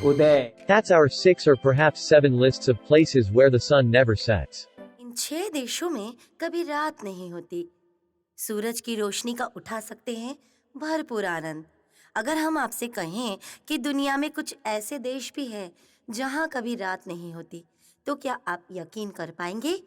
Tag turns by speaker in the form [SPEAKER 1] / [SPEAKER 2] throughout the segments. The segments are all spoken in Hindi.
[SPEAKER 1] Uday.
[SPEAKER 2] That's our 6 or perhaps 7 lists of places where the sun never sets.
[SPEAKER 3] इन 6 देशों में कभी रात नहीं होती। सूरज की रोशनी का उठा सकते हैं भरपूर आनंद। अगर हम आपसे कहें कि दुनिया में कुछ ऐसे देश भी हैं जहां कभी रात नहीं होती, तो क्या आप यकीन कर पाएंगे?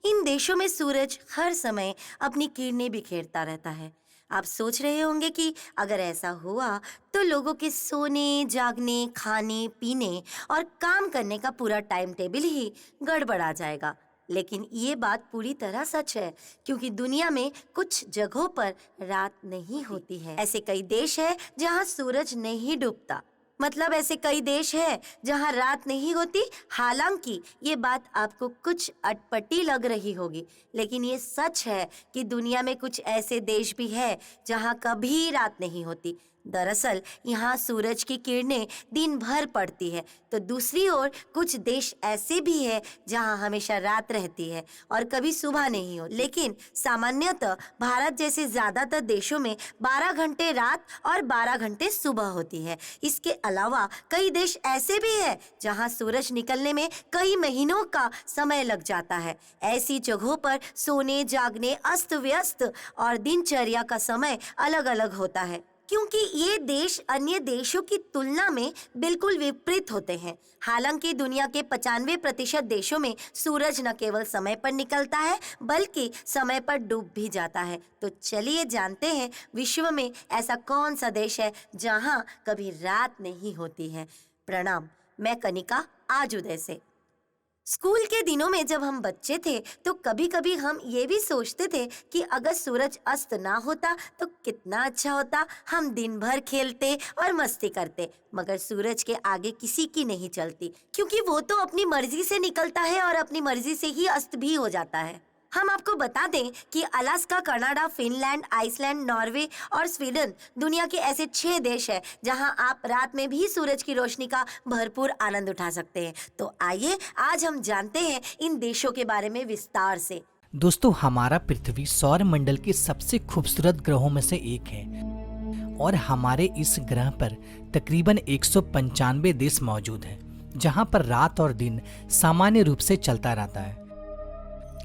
[SPEAKER 3] इन देशों में सूरज हर समय अपनी किरणें बिखेरता रहता है। आप सोच रहे होंगे कि अगर ऐसा हुआ तो लोगों के सोने, जागने, खाने, पीने और काम करने का पूरा टाइम टेबल ही गड़बड़ा जाएगा। लेकिन ये बात पूरी तरह सच है, क्योंकि दुनिया में कुछ जगहों पर रात नहीं होती है। ऐसे कई देश हैं जहां सूरज नहीं डूबता। मतलब ऐसे कई देश हैं जहां रात नहीं होती। हालांकि ये बात आपको कुछ अटपटी लग रही होगी, लेकिन ये सच है कि दुनिया में कुछ ऐसे देश भी हैं जहां कभी रात नहीं होती। दरअसल यहाँ सूरज की किरणें दिन भर पड़ती है, तो दूसरी ओर कुछ देश ऐसे भी हैं जहाँ हमेशा रात रहती है और कभी सुबह नहीं हो। लेकिन सामान्यतः भारत जैसे ज़्यादातर देशों में 12 घंटे रात और 12 घंटे सुबह होती है। इसके अलावा कई देश ऐसे भी हैं जहाँ सूरज निकलने में कई महीनों का समय लग जाता है। ऐसी जगहों पर सोने, जागने, अस्त व्यस्त और दिनचर्या का समय अलग अलग होता है, क्योंकि ये देश अन्य देशों की तुलना में बिल्कुल विपरीत होते हैं। हालांकि दुनिया के 95% देशों में सूरज न केवल समय पर निकलता है बल्कि समय पर डूब भी जाता है। तो चलिए जानते हैं विश्व में ऐसा कौन सा देश है जहां कभी रात नहीं होती है। प्रणाम, मैं कनिका, आज उदय से। स्कूल के दिनों में जब हम बच्चे थे तो कभी कभी हम ये भी सोचते थे कि अगर सूरज अस्त ना होता तो कितना अच्छा होता। हम दिन भर खेलते और मस्ती करते, मगर सूरज के आगे किसी की नहीं चलती, क्योंकि वो तो अपनी मर्जी से निकलता है और अपनी मर्जी से ही अस्त भी हो जाता है। हम आपको बता दें कि Alaska, Canada, Finland, Iceland, Norway और स्वीडन दुनिया के ऐसे 6 देश हैं जहां आप रात में भी सूरज की रोशनी का भरपूर आनंद उठा सकते हैं। तो आइए आज हम जानते हैं इन देशों के बारे में विस्तार से।
[SPEAKER 4] दोस्तों, हमारा पृथ्वी सौर मंडल के सबसे खूबसूरत ग्रहों में से एक है और हमारे इस ग्रह पर तकरीबन 195 देश मौजूद हैं जहां पर रात और दिन सामान्य रूप से चलता रहता है।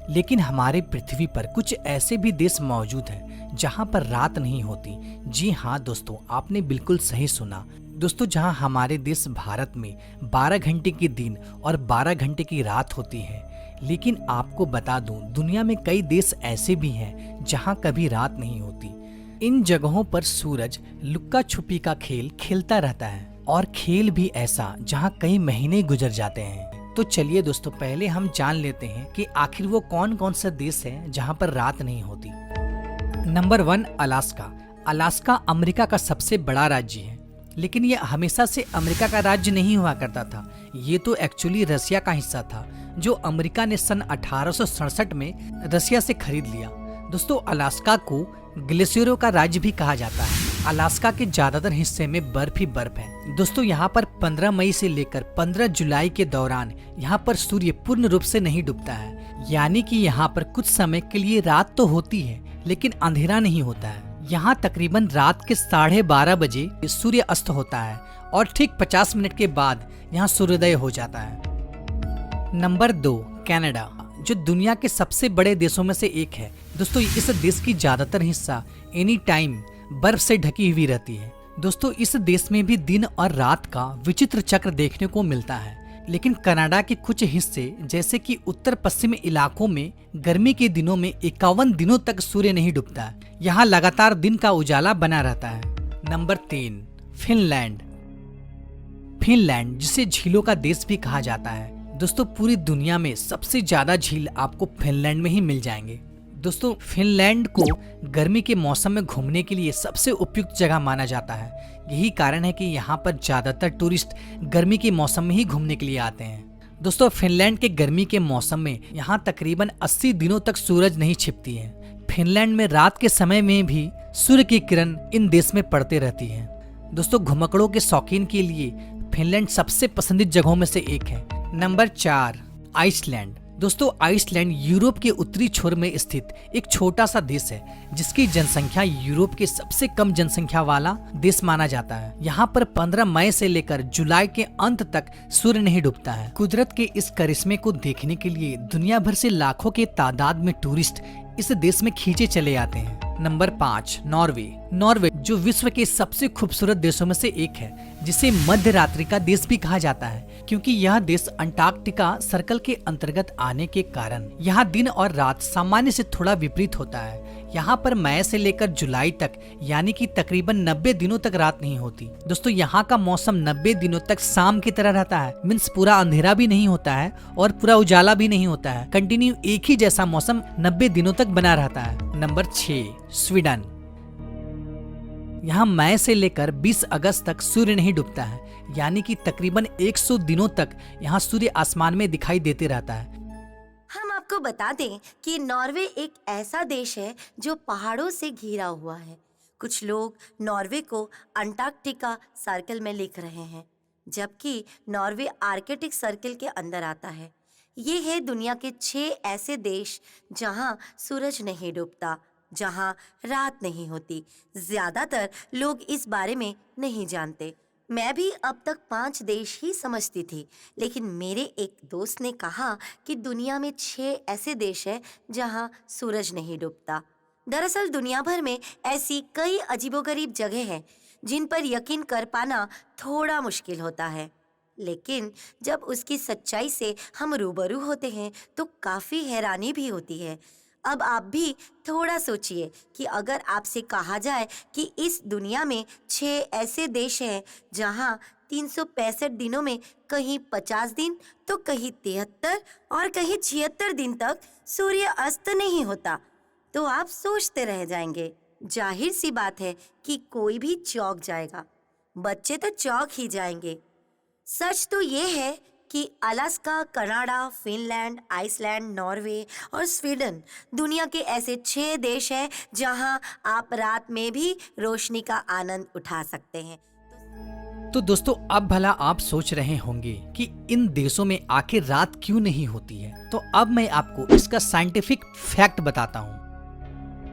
[SPEAKER 4] लेकिन हमारे पृथ्वी पर कुछ ऐसे भी देश मौजूद हैं जहां पर रात नहीं होती। जी हाँ दोस्तों, आपने बिल्कुल सही सुना। दोस्तों, जहां हमारे देश भारत में 12 घंटे की दिन और 12 घंटे की रात होती है, लेकिन आपको बता दूं दुनिया में कई देश ऐसे भी हैं जहां कभी रात नहीं होती। इन जगहों पर सूरज लुक्का छुपी का खेल खेलता रहता है और खेल भी ऐसा जहां कई महीने गुजर जाते हैं। तो चलिए दोस्तों, पहले हम जान लेते हैं कि आखिर वो कौन कौन सा देश है जहां पर रात नहीं होती। Number 1, Alaska. अलास्का अमेरिका का सबसे बड़ा राज्य है, लेकिन ये हमेशा से अमेरिका का राज्य नहीं हुआ करता था। ये तो एक्चुअली रसिया का हिस्सा था, जो अमेरिका ने सन 1867 में रसिया से खरीद लिया। दोस्तों, अलास्का को ग्लेशियरों का राज्य भी कहा जाता है। अलास्का के ज्यादातर हिस्से में बर्फ ही बर्फ है। दोस्तों, यहाँ पर 15 मई से लेकर 15 जुलाई के दौरान यहाँ पर सूर्य पूर्ण रूप से नहीं डूबता है, यानी कि यहाँ पर कुछ समय के लिए रात तो होती है लेकिन अंधेरा नहीं होता है। यहाँ तकरीबन रात के 12:30 बजे सूर्य अस्त होता है और ठीक 50 मिनट के बाद यहाँ सूर्योदय हो जाता है। नंबर 2, कनाडा, जो दुनिया के सबसे बड़े देशों में से एक है। दोस्तों, इस देश की ज्यादातर हिस्सा एनी टाइम बर्फ से ढकी हुई रहती है। दोस्तों, इस देश में भी दिन और रात का विचित्र चक्र देखने को मिलता है, लेकिन कनाडा के कुछ हिस्से जैसे कि उत्तर पश्चिमी इलाकों में गर्मी के दिनों में 51 दिनों तक सूर्य नहीं डूबता है। यहाँ लगातार दिन का उजाला बना रहता है। Number 3, Finland. फिनलैंड, जिसे झीलों का देश भी कहा जाता है। दोस्तों, पूरी दुनिया में सबसे ज्यादा झील आपको फिनलैंड में ही मिल जाएंगे। दोस्तों, फिनलैंड को गर्मी के मौसम में घूमने के लिए सबसे उपयुक्त जगह माना जाता है। यही कारण है कि यहाँ पर ज्यादातर टूरिस्ट गर्मी के मौसम में ही घूमने के लिए आते हैं। दोस्तों, फिनलैंड के गर्मी के मौसम में यहाँ तकरीबन 80 दिनों तक सूरज नहीं छिपती है। फिनलैंड में रात के समय में भी सूर्य की किरण इन देश में पड़ते रहती है। दोस्तों, घुमक्कड़ों के शौकीन के लिए फिनलैंड सबसे पसंदीदा जगहों में से एक है। Number 4, Iceland. दोस्तों आइसलैंड यूरोप के उत्तरी छोर में स्थित एक छोटा सा देश है जिसकी जनसंख्या यूरोप के सबसे कम जनसंख्या वाला देश माना जाता है। यहाँ पर 15 मई से लेकर जुलाई के अंत तक सूर्य नहीं डूबता है। कुदरत के इस करिश्मे को देखने के लिए दुनिया भर से लाखों के तादाद में टूरिस्ट इस देश में खींचे चले आते हैं। Number 5, Norway. नॉर्वे जो विश्व के सबसे खूबसूरत देशों में से एक है, जिसे मध्य रात्रि का देश भी कहा जाता है, क्योंकि यह देश अंटार्कटिका सर्कल के अंतर्गत आने के कारण यहाँ दिन और रात सामान्य से थोड़ा विपरीत होता है। यहाँ पर मई से लेकर जुलाई तक यानी कि तकरीबन 90 दिनों तक रात नहीं होती। दोस्तों यहाँ का मौसम 90 दिनों तक शाम की तरह रहता है। मीन्स पूरा अंधेरा भी नहीं होता है और पूरा उजाला भी नहीं होता है। कंटिन्यू एक ही जैसा मौसम 90 दिनों तक बना रहता है। Number 6, Sweden. यहाँ मई से लेकर 20 अगस्त तक सूर्य नहीं डूबता है, यानी कि तकरीबन 100 दिनों तक यहाँ सूर्य आसमान में दिखाई देते रहता है।
[SPEAKER 3] हम आपको बता दें कि नॉर्वे एक ऐसा देश है जो पहाड़ों से घिरा हुआ है। कुछ लोग नॉर्वे को अंटार्कटिका सर्कल में लिख रहे हैं, जबकि नॉर्वे आर्कटिक सर्कल के अंदर आता है। ये है दुनिया के 6 ऐसे देश जहां सूरज नहीं डूबता, जहां रात नहीं होती। ज्यादातर लोग इस बारे में नहीं जानते। मैं भी अब तक 5 देश ही समझती थी, लेकिन मेरे एक दोस्त ने कहा कि दुनिया में 6 ऐसे देश हैं जहां सूरज नहीं डूबता। दरअसल दुनिया भर में ऐसी कई अजीबोगरीब जगह हैं जिन पर यकीन कर पाना थोड़ा मुश्किल होता है, लेकिन जब उसकी सच्चाई से हम रूबरू होते हैं तो काफ़ी हैरानी भी होती है। अब आप भी थोड़ा सोचिए कि अगर आपसे कहा जाए कि इस दुनिया में 6 ऐसे देश हैं जहां 365 दिनों में कहीं 50 दिन तो कहीं 73 और कहीं 76 दिन तक सूर्य अस्त नहीं होता, तो आप सोचते रह जाएंगे। जाहिर सी बात है कि कोई भी चौंक जाएगा। बच्चे तो चौंक ही जाएंगे। सच तो ये है कि Alaska, Canada, Finland, Iceland, Norway और स्वीडन दुनिया के ऐसे 6 देश हैं जहां आप रात में भी रोशनी का आनंद उठा सकते हैं।
[SPEAKER 4] तो दोस्तों अब भला आप सोच रहे होंगे कि इन देशों में आखिर रात क्यों नहीं होती है, तो अब मैं आपको इसका साइंटिफिक फैक्ट बताता हूँ।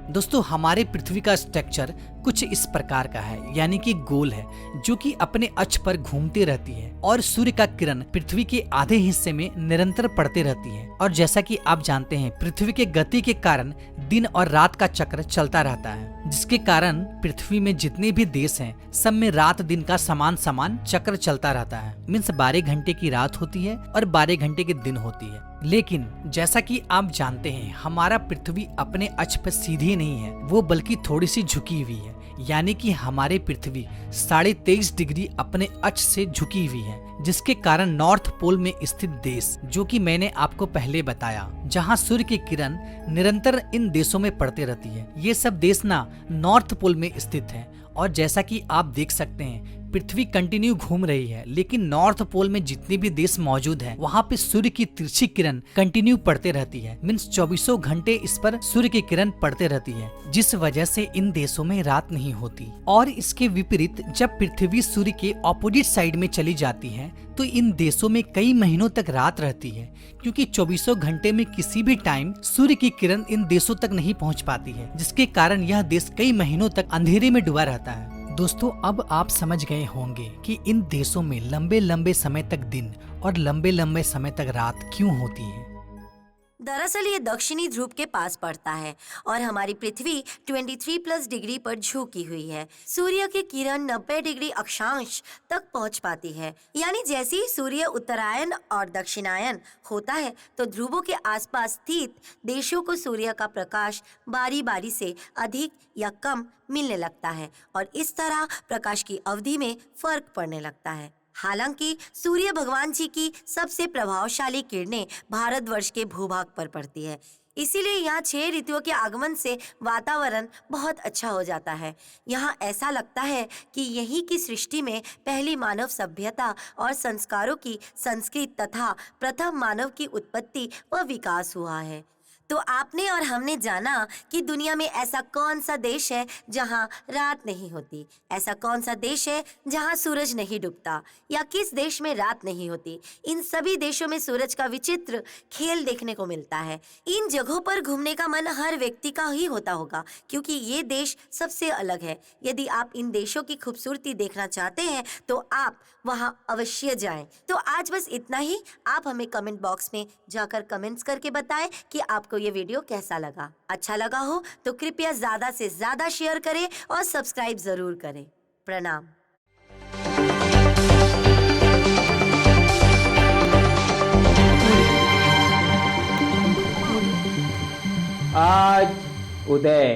[SPEAKER 4] दोस्तों हमारे पृथ्वी का स्ट्रक्चर कुछ इस प्रकार का है, यानी कि गोल है, जो कि अपने अक्ष पर घूमती रहती है और सूर्य का किरण पृथ्वी के आधे हिस्से में निरंतर पड़ते रहती है। और जैसा कि आप जानते हैं पृथ्वी के गति के कारण दिन और रात का चक्र चलता रहता है, जिसके कारण पृथ्वी में जितने भी देश हैं सब में रात दिन का समान समान चक्र चलता रहता है। मीन्स 12 घंटे की रात होती है और 12 घंटे की दिन होती है। लेकिन जैसा कि आप जानते हैं हमारा पृथ्वी अपने अक्ष पर सीधी नहीं है, वो बल्कि थोड़ी सी झुकी हुई है, यानी कि हमारे पृथ्वी 23.5 डिग्री अपने अक्ष से झुकी हुई है, जिसके कारण नॉर्थ पोल में स्थित देश, जो कि मैंने आपको पहले बताया, जहां सूर्य की किरण निरंतर इन देशों में पड़ती रहती है, ये सब देश ना नॉर्थ पोल में स्थित है। और जैसा कि आप देख सकते हैं पृथ्वी कंटिन्यू घूम रही है, लेकिन नॉर्थ पोल में जितने भी देश मौजूद हैं वहाँ पे सूर्य की तिरछी किरण कंटिन्यू पड़ते रहती है। मीन्स 24 घंटे इस पर सूर्य की किरण पड़ते रहती है, जिस वजह से इन देशों में रात नहीं होती। और इसके विपरीत जब पृथ्वी सूर्य के ऑपोजिट साइड में चली जाती है तो इन देशों में कई महीनों तक रात रहती है, क्योंकि 24 घंटे में किसी भी टाइम सूर्य की किरण इन देशों तक नहीं पहुँच पाती है, जिसके कारण यह देश कई महीनों तक अंधेरे में डूबा रहता है। दोस्तों अब आप समझ गए होंगे कि इन देशों में लंबे लंबे समय तक दिन और लंबे लंबे समय तक रात क्यों होती है।
[SPEAKER 3] दरअसल ये दक्षिणी ध्रुव के पास पड़ता है और हमारी पृथ्वी 23+ डिग्री पर झुकी हुई है। सूर्य की किरण 90 डिग्री अक्षांश तक पहुंच पाती है, यानी जैसे ही सूर्य उत्तरायण और दक्षिणायन होता है तो ध्रुवों के आसपास स्थित देशों को सूर्य का प्रकाश बारी बारी से अधिक या कम मिलने लगता है और इस तरह प्रकाश की अवधि में फर्क पड़ने लगता है। हालांकि सूर्य भगवान जी की सबसे प्रभावशाली किरणें भारतवर्ष के भूभाग पर पड़ती है, इसीलिए यहाँ 6 ऋतुओं के आगमन से वातावरण बहुत अच्छा हो जाता है। यहाँ ऐसा लगता है कि यहीं की सृष्टि में पहली मानव सभ्यता और संस्कारों की संस्कृत तथा प्रथम मानव की उत्पत्ति व विकास हुआ है। तो आपने और हमने जाना कि दुनिया में ऐसा कौन सा देश है जहां रात नहीं होती, ऐसा कौन सा देश है जहां सूरज नहीं डूबता, या किस देश में रात नहीं होती। इन सभी देशों में सूरज का विचित्र खेल देखने को मिलता है। इन जगहों पर घूमने का मन हर व्यक्ति का ही होता होगा, क्योंकि ये देश सबसे अलग है। यदि आप इन देशों की खूबसूरती देखना चाहते हैं तो आप वहां अवश्य जाएं। तो आज बस इतना ही। आप हमें कमेंट बॉक्स में जाकर कमेंट्स करके बताएं कि आपको ये वीडियो कैसा लगा। अच्छा लगा हो तो कृपया ज्यादा से ज्यादा शेयर करें और सब्सक्राइब जरूर करें। प्रणाम।
[SPEAKER 1] आज उदय